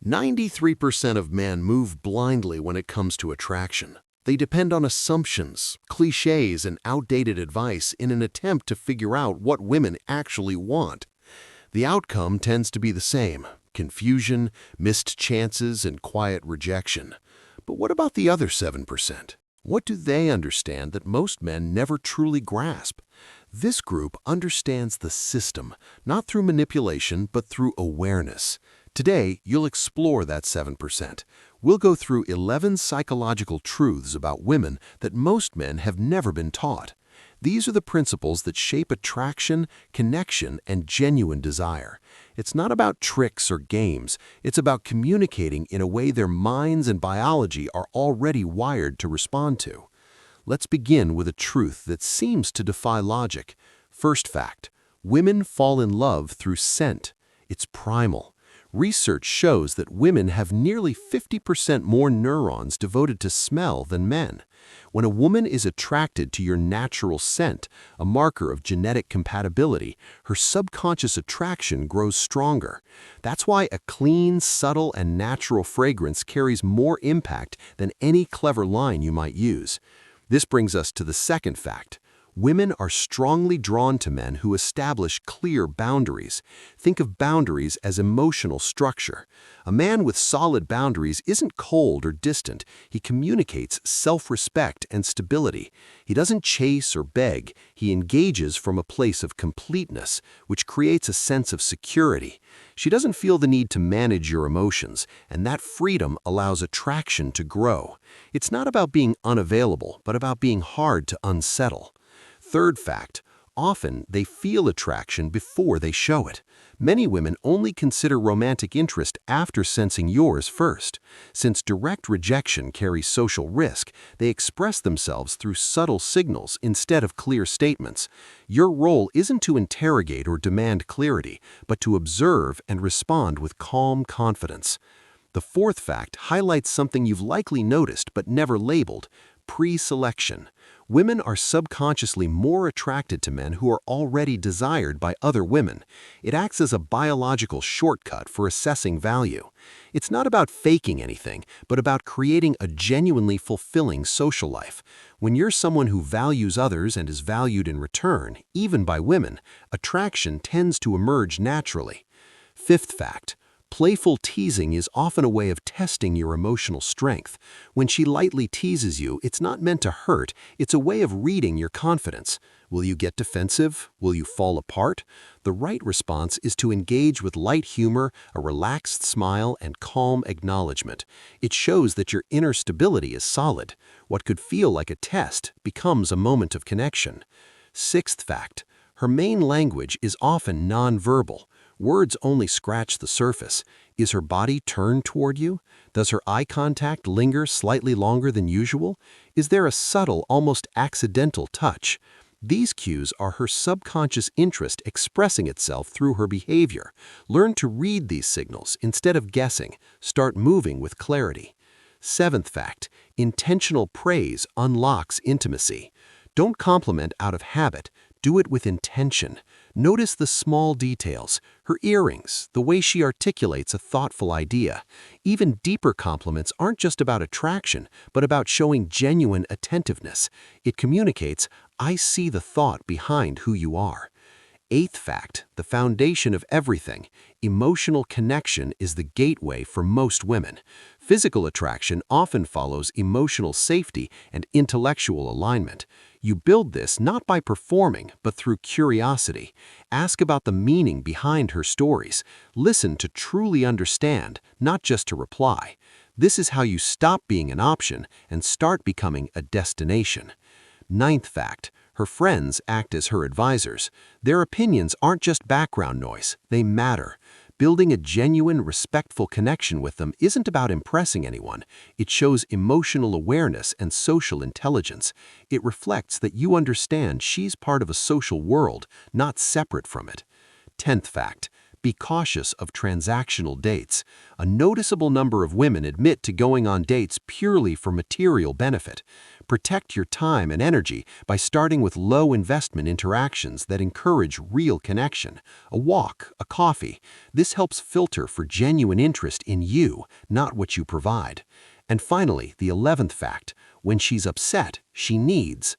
93% of men move blindly when it comes to attraction. They depend on assumptions, cliches, and outdated advice in an attempt to figure out what women actually want. The outcome tends to be the same: confusion, missed chances, and quiet rejection. But what about the other 7%? What do they understand that most men never truly grasp? This group understands the system, not through manipulation, but through awareness. Today, you'll explore that 7%. We'll go through 11 psychological truths about women that most men have never been taught. These are the principles that shape attraction, connection, and genuine desire. It's not about tricks or games. It's about communicating in a way their minds and biology are already wired to respond to. Let's begin with a truth that seems to defy logic. First fact: women fall in love through scent. It's primal. Research shows that women have nearly 50% more neurons devoted to smell than men. When a woman is attracted to your natural scent, a marker of genetic compatibility, her subconscious attraction grows stronger. That's why a clean, subtle, and natural fragrance carries more impact than any clever line you might use. This brings us to the second fact: women are strongly drawn to men who establish clear boundaries. Think of boundaries as emotional structure. A man with solid boundaries isn't cold or distant. He communicates self-respect and stability. He doesn't chase or beg. He engages from a place of completeness, which creates a sense of security. She doesn't feel the need to manage your emotions, and that freedom allows attraction to grow. It's not about being unavailable, but about being hard to unsettle. Third fact: often they feel attraction before they show it. Many women only consider romantic interest after sensing yours first. Since direct rejection carries social risk, they express themselves through subtle signals instead of clear statements. Your role isn't to interrogate or demand clarity, but to observe and respond with calm confidence. The fourth fact highlights something you've likely noticed but never labeled: pre-selection. Women are subconsciously more attracted to men who are already desired by other women. It acts as a biological shortcut for assessing value. It's not about faking anything, but about creating a genuinely fulfilling social life. When you're someone who values others and is valued in return, even by women, attraction tends to emerge naturally. Fifth fact: playful teasing is often a way of testing your emotional strength. When she lightly teases you, it's not meant to hurt, it's a way of reading your confidence. Will you get defensive? Will you fall apart? The right response is to engage with light humor, a relaxed smile, and calm acknowledgement. It shows that your inner stability is solid. What could feel like a test becomes a moment of connection. Sixth fact: her main language is often nonverbal. Words only scratch the surface. Is her body turned toward you? Does her eye contact linger slightly longer than usual? Is there a subtle, almost accidental touch? These cues are her subconscious interest expressing itself through her behavior. Learn to read these signals instead of guessing. Start moving with clarity. Seventh fact: intentional praise unlocks intimacy. Don't compliment out of habit. Do it with intention. Notice the small details: her earrings, the way she articulates a thoughtful idea. Even deeper compliments aren't just about attraction, but about showing genuine attentiveness. It communicates, "I see the thought behind who you are." Eighth fact: the foundation of everything: emotional connection is the gateway for most women. Physical attraction often follows emotional safety and intellectual alignment. You build this not by performing, but through curiosity. Ask about the meaning behind her stories. Listen to truly understand, not just to reply. This is how you stop being an option and start becoming a destination. Ninth fact: her friends act as her advisors. Their opinions aren't just background noise, they matter. Building a genuine, respectful connection with them isn't about impressing anyone. It shows emotional awareness and social intelligence. It reflects that you understand she's part of a social world, not separate from it. 10th fact: Be cautious of transactional dates. A noticeable number of women admit to going on dates purely for material benefit. Protect your time and energy by starting with low-investment interactions that encourage real connection. A walk, a coffee. This helps filter for genuine interest in you, not what you provide. And finally, the 11th fact: when she's upset, she needs